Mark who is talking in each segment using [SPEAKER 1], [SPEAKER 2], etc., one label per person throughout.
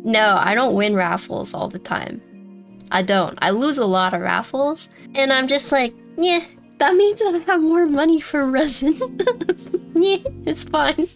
[SPEAKER 1] No, I don't win raffles all the time. I don't. I lose a lot of raffles, and I'm just like, yeah, that means I have more money for resin. Yeah, it's fine.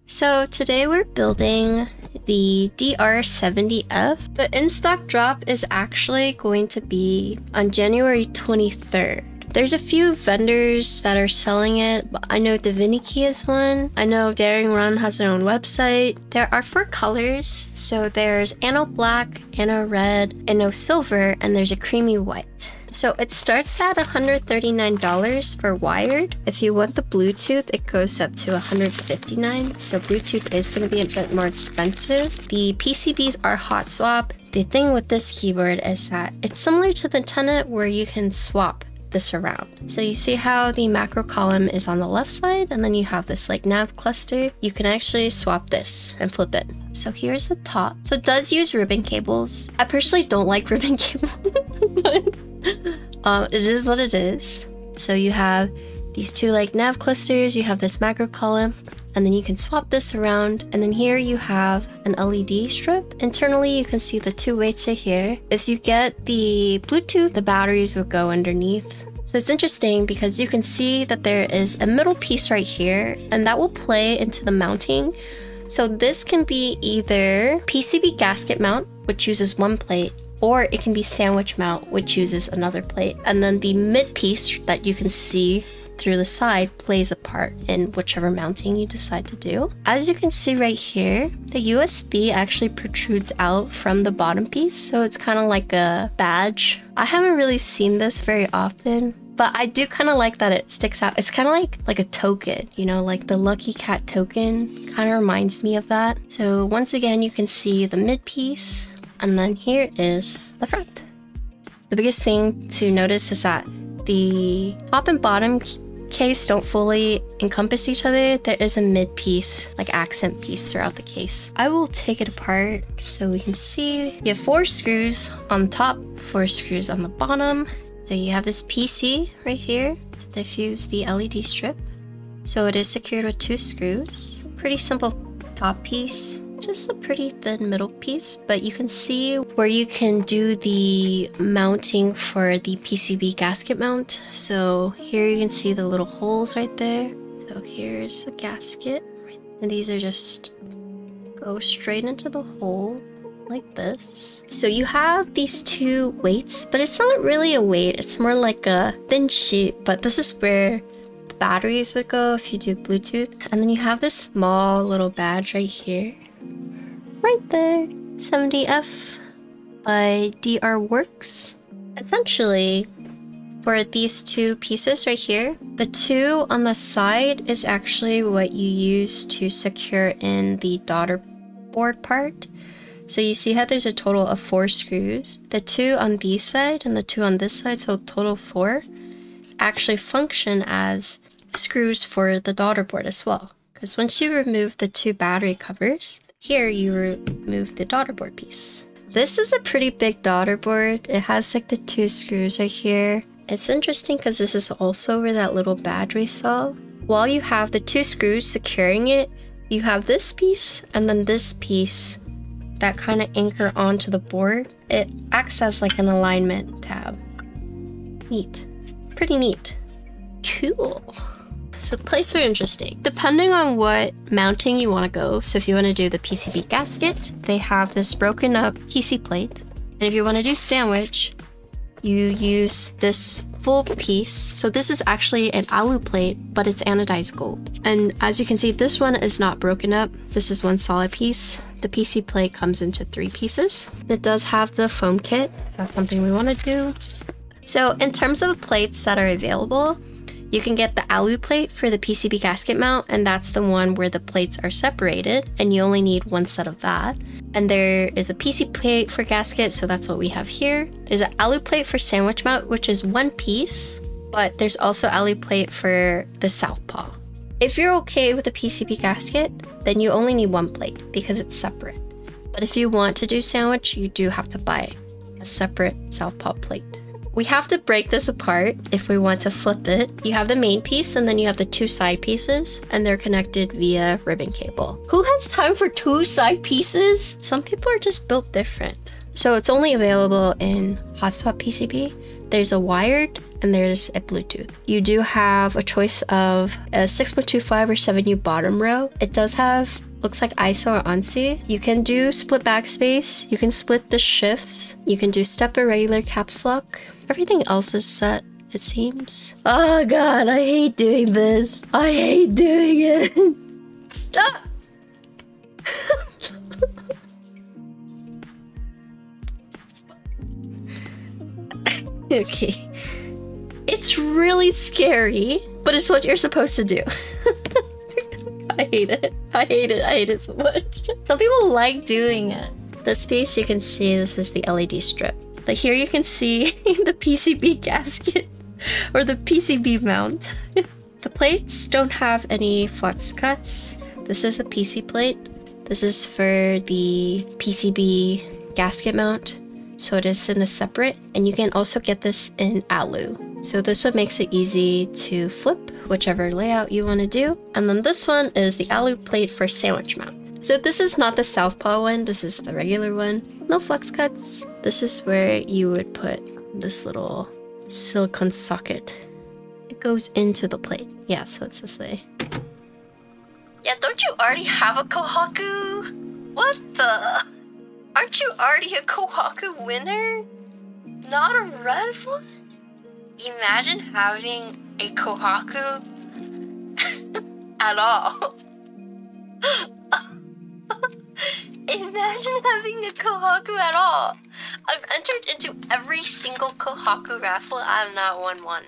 [SPEAKER 1] So today we're building the DR-70F. The in-stock drop is actually going to be on January 23rd. There's a few vendors that are selling it. I know Divinity is one. I know DaringRun has their own website. There are 4 colors. So there's Anno Black, Anno Red, Anno Silver, and there's a creamy white. So it starts at $139 for wired. If you want the Bluetooth, it goes up to $159. So Bluetooth is going to be a bit more expensive. The PCBs are hot swap. The thing with this keyboard is that it's similar to the Tenet where you can swap this around. So you see how the macro column is on the left side, and then you have this like nav cluster. You can actually swap this and flip it. So here's the top. So it does use ribbon cables. I personally don't like ribbon cable, but it is what it is. So you have these 2 like nav clusters, you have this macro column, and then you can swap this around. And then here you have an LED strip. Internally, you can see the 2 weights are here. If you get the Bluetooth, the batteries will go underneath. So it's interesting because you can see that there is a middle piece right here, and that will play into the mounting. So this can be either PCB gasket mount, which uses 1 plate, or it can be sandwich mount, which uses another plate. And then the mid piece that you can see through the side plays a part in whichever mounting you decide to do. As you can see right here, the USB actually protrudes out from the bottom piece, so it's kind of like a badge. I haven't really seen this very often, but I do kind of like that it sticks out. It's kind of like a token, you know, like the Lucky Cat token. Kind of reminds me of that. So once again, you can see the mid piece, and then here is the front. The biggest thing to notice is that the top and bottom case don't fully encompass each other. There is a mid piece, like accent piece throughout the case. I will take it apart so we can see. You have 4 screws on the top, 4 screws on the bottom. So you have this PC right here to diffuse the LED strip. So it is secured with 2 screws. Pretty simple top piece. Just a pretty thin middle piece, but you can see where you can do the mounting for the PCB gasket mount. So here you can see the little holes right there. So here's the gasket, and these are just go straight into the hole like this. So you have these 2 weights, but it's not really a weight. It's more like a thin sheet, but this is where the batteries would go if you do Bluetooth. And then you have this small little badge right here. Right there, 70F by DR Works. Essentially, for these 2 pieces right here, the 2 on the side is actually what you use to secure in the daughter board part. So you see how there's a total of 4 screws. The 2 on this side and the 2 on this side, so total 4, actually function as screws for the daughter board as well. Because once you remove the 2 battery covers, here you remove the daughter board piece. This is a pretty big daughter board. It has like the 2 screws right here. It's interesting because this is also where that little badge we saw. While you have the 2 screws securing it, you have this piece and then this piece that kind of anchor onto the board. It acts as like an alignment tab. Neat. Pretty neat. Cool. So the plates are interesting. Depending on what mounting you want to go, so if you want to do the PCB gasket, they have this broken up PC plate. And if you want to do sandwich, you use this full piece. So this is actually an alu plate, but it's anodized gold. And as you can see, this one is not broken up. This is 1 solid piece. The PC plate comes into 3 pieces. It does have the foam kit, if that's something we want to do. So in terms of plates that are available, you can get the alu plate for the PCB gasket mount, and that's the one where the plates are separated, and you only need 1 set of that. And there is a PC plate for gasket, so that's what we have here. There's an alu plate for sandwich mount, which is 1 piece, but there's also alu plate for the southpaw. If you're okay with the PCB gasket, then you only need 1 plate because it's separate. But if you want to do sandwich, you do have to buy a separate southpaw plate. We have to break this apart if we want to flip it. You have the main piece and then you have the 2 side pieces and they're connected via ribbon cable. Who has time for 2 side pieces? Some people are just built different. So it's only available in hot swap PCB. There's a wired and there's a Bluetooth. You do have a choice of a 6.25 or 7U bottom row. It does have, looks like ISO or ANSI. You can do split backspace. You can split the shifts. You can do step or regular caps lock. Everything else is set, it seems. Oh god, I hate doing this. I hate doing it. Ah! Okay. It's really scary, but it's what you're supposed to do. I hate it. I hate it. I hate it so much. Some people like doing it. The space you can see, this is the LED strip. But here you can see the PCB gasket or the PCB mount. The plates don't have any flux cuts. This is the PC plate. This is for the PCB gasket mount. So it is in a separate, and you can also get this in alu. So this one makes it easy to flip whichever layout you want to do. And then this one is the alu plate for sandwich mount. So this is not the southpaw one, this is the regular one. No flux cuts. This is where you would put this little silicone socket. It goes into the plate. Yeah, so it's this way. Yeah, don't you already have a Kohaku? What the? Aren't you already a Kohaku winner? Not a red one? Imagine having a Kohaku at all. Imagine having a Kohaku at all. I've entered into every single Kohaku raffle. I have not won one.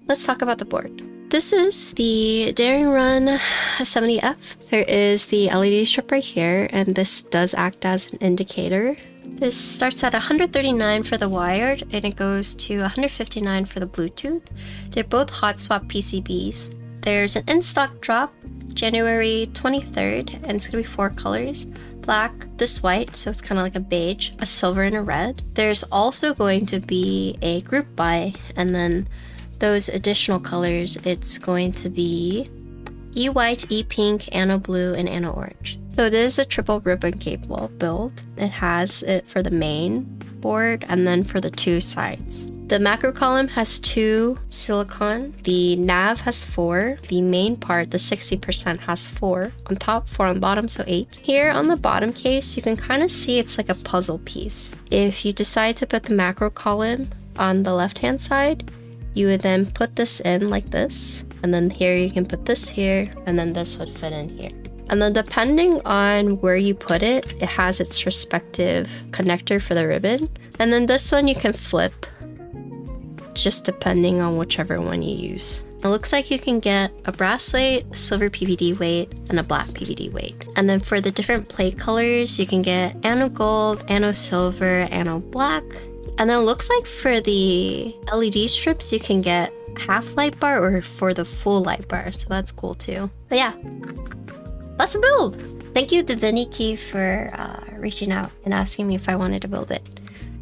[SPEAKER 1] Let's talk about the board. This is the DaringRun DR-70F. There is the LED strip right here, and this does act as an indicator. This starts at 139 for the wired, and it goes to 159 for the Bluetooth. They're both hot swap PCBs. There's an in-stock drop, January 23rd, and it's gonna be 4 colors. Black, this white, so it's kind of like a beige, a silver, and a red. There's also going to be a group buy, and then those additional colors, it's going to be E-white, E-pink, Anno-blue, and Anno-orange. So this is a triple ribbon cable build. It has it for the main board and then for the 2 sides. The macro column has 2 silicon. The nav has 4. The main part, the 60%, has 4 on top, 4 on bottom, so 8. Here on the bottom case, you can kind of see it's like a puzzle piece. If you decide to put the macro column on the left-hand side, you would then put this in like this. And then here you can put this here, and then this would fit in here. And then depending on where you put it, it has its respective connector for the ribbon. And then this one you can flip, just depending on whichever one you use. It looks like you can get a brass weight, silver PVD weight, and a black PVD weight. And then for the different plate colors, you can get anno gold, anno silver, anno black. And then it looks like for the LED strips, you can get half light bar or for the full light bar. So that's cool too. But yeah, that's a build. Thank you to Keeb for reaching out and asking me if I wanted to build it.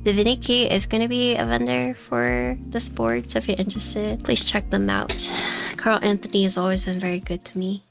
[SPEAKER 1] Keeb is going to be a vendor for this board, so if you're interested, please check them out. Carl Anthony has always been very good to me.